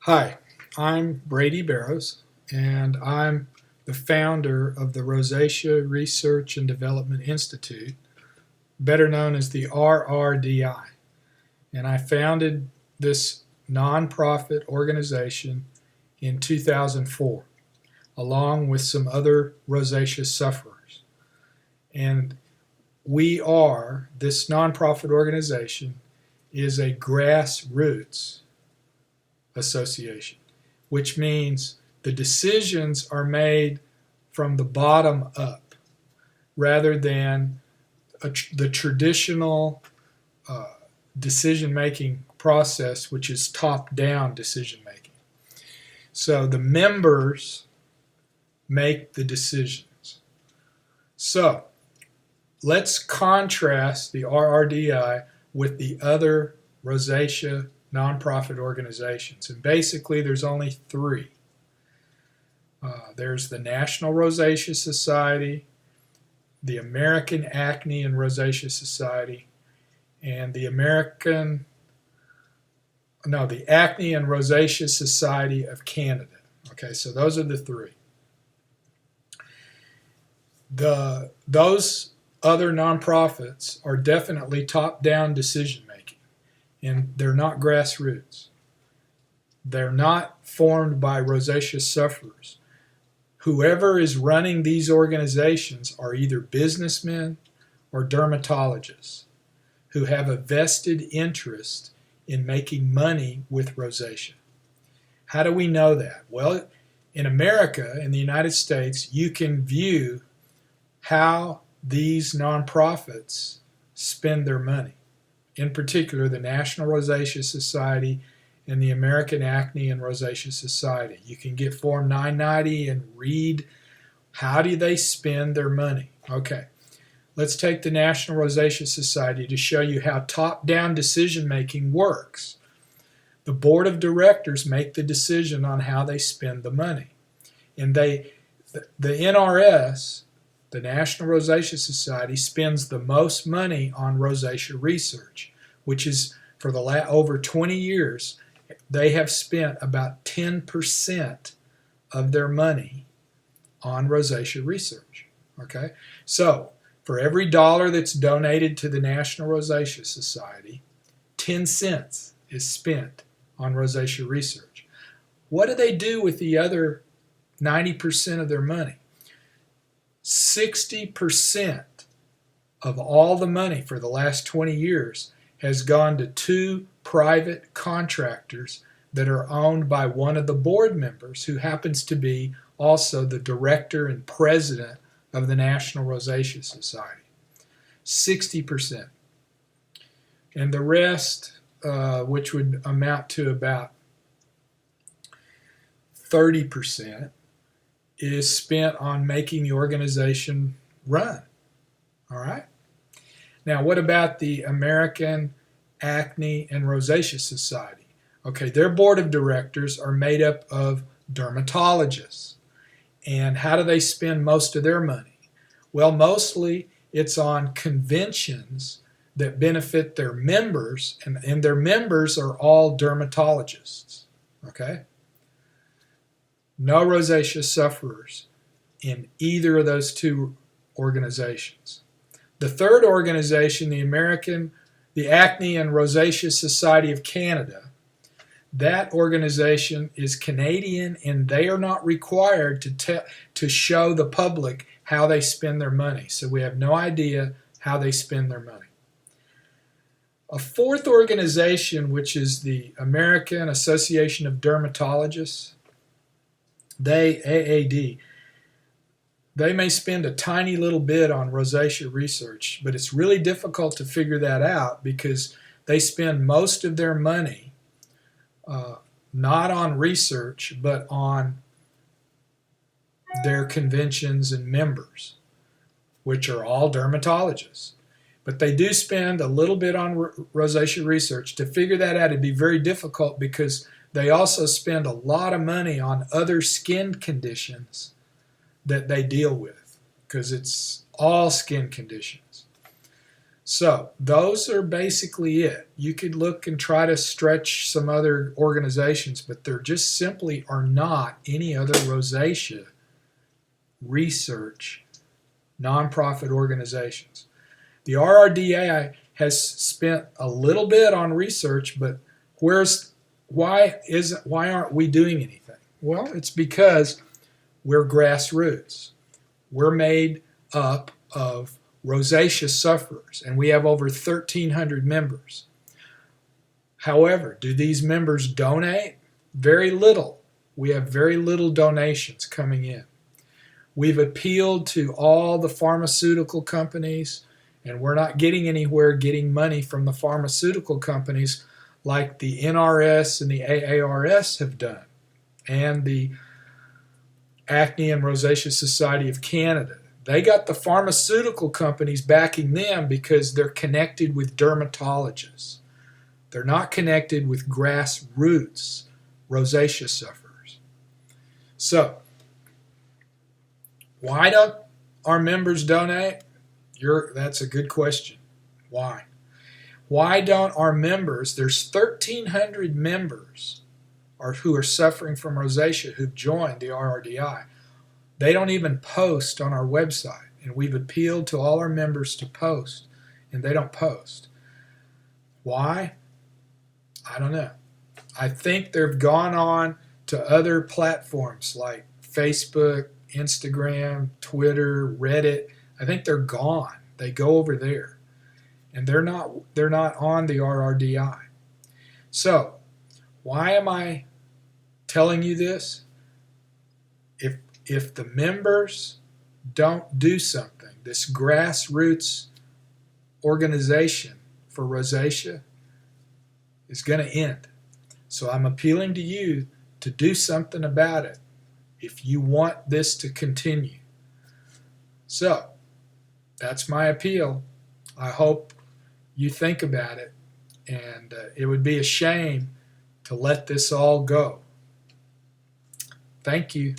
Hi, I'm Brady Barrows, and I'm the founder of the Rosacea Research and Development Institute, better known as the RRDi. And I founded this nonprofit organization in 2004, along with some other rosacea sufferers. And this nonprofit organization is a grassroots association, which means the decisions are made from the bottom up rather than the traditional decision-making process, which is top-down decision-making. So the members make the decisions. So let's contrast the RRDi with the other rosacea nonprofit organizations. And basically, there's only three. There's the National Rosacea Society, the American Acne and Rosacea Society, and the Acne and Rosacea Society of Canada. Okay, so those are the three. Those other nonprofits are definitely top-down decision-making, and they're not grassroots. They're not formed by rosacea sufferers. Whoever is running these organizations are either businessmen or dermatologists who have a vested interest in making money with rosacea. How do we know that? Well, in America, in the United States, you can view how these nonprofits spend their money. In particular, the National Rosacea Society and the American Acne and Rosacea Society. You can get Form 990 and read how do they spend their money. Okay, let's take the National Rosacea Society to show you how top-down decision-making works. The board of directors make the decision on how they spend the money. And the NRS, the National Rosacea Society, spends the most money on rosacea research, which is for over 20 years, they have spent about 10% of their money on rosacea research. Okay, so for every dollar that's donated to the National Rosacea Society, 10 cents is spent on rosacea research. What do they do with the other 90% of their money? 60% of all the money for the last 20 years has gone to two private contractors that are owned by one of the board members, who happens to be also the director and president of the National Rosacea Society. 60%. And the rest, which would amount to about 30%, is spent on making the organization run. All right? Now, what about the American Acne and Rosacea Society? Okay, their board of directors are made up of dermatologists. And how do they spend most of their money? Well, mostly it's on conventions that benefit their members, and their members are all dermatologists. Okay? No rosacea sufferers in either of those two organizations. The third organization, the Acne and Rosacea Society of Canada, that organization is Canadian, and they are not required to show the public how they spend their money. So we have no idea how they spend their money. A fourth organization, which is the American Association of Dermatologists, AAD, they may spend a tiny little bit on rosacea research, but it's really difficult to figure that out because they spend most of their money not on research, but on their conventions and members, which are all dermatologists. But they do spend a little bit on rosacea research. To figure that out, it'd be very difficult because they also spend a lot of money on other skin conditions that they deal with, because it's all skin conditions. So those are basically it. You could look and try to stretch some other organizations, but there just simply are not any other rosacea research nonprofit organizations. The RRDi has spent a little bit on research, but why aren't we doing anything? Well, it's because we're grassroots. We're made up of rosacea sufferers, and we have over 1,300 members. However, do these members donate? Very little. We have very little donations coming in. We've appealed to all the pharmaceutical companies, and we're not getting anywhere getting money from the pharmaceutical companies like the NRS and the AARS have done, and the Acne and Rosacea Society of Canada. They got the pharmaceutical companies backing them because they're connected with dermatologists. They're not connected with grassroots rosacea sufferers. So, why don't our members donate? That's a good question. Why? Why don't our members, there's 1,300 members who are suffering from rosacea who've joined the RRDi. They don't even post on our website, and we've appealed to all our members to post, and they don't post. Why? I don't know. I think they've gone on to other platforms like Facebook, Instagram, Twitter, Reddit. I think they're gone. They go over there, and they're not on the RRDi. So, why am I telling you this? If the members don't do something, this grassroots organization for rosacea is going to end. So I'm appealing to you to do something about it if you want this to continue. So that's my appeal. I hope you think about it, and it would be a shame to let this all go. Thank you.